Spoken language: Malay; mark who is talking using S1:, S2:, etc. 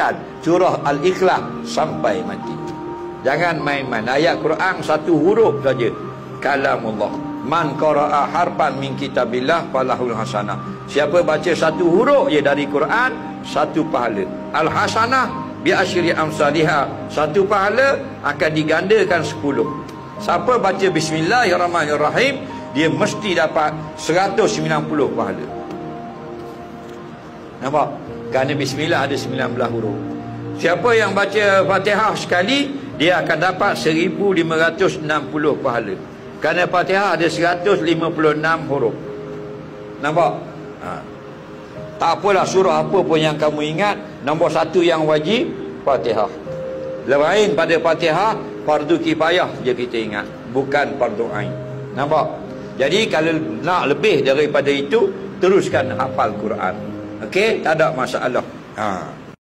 S1: hafalkan surah Al-Ikhlas sampai mati. Jangan main-main. Ayat Quran satu huruf saja, kalamullah. Man qara'a harfan min kitabillah falahul hasanah. Siapa baca satu huruf je dari Quran, satu pahala. Al-hasanah bi asyri amsalihha. Satu pahala akan digandakan 10. Siapa baca bismillahirrahmanirrahim, dia mesti dapat 190 pahala. Nampak? Kerana bismillah ada 19 huruf. Siapa yang baca Fatihah sekali, dia akan dapat 1560 pahala. Kerana Fatihah ada 156 huruf. Nampak? Tak apalah surah apa pun yang kamu ingat, nombor satu yang wajib Fatihah. Lain pada Fatihah, fardu kifayah je kita ingat, bukan fardu ain. Nampak? Jadi kalau nak lebih daripada itu, teruskan hafal Quran. Okey, tak ada masalah.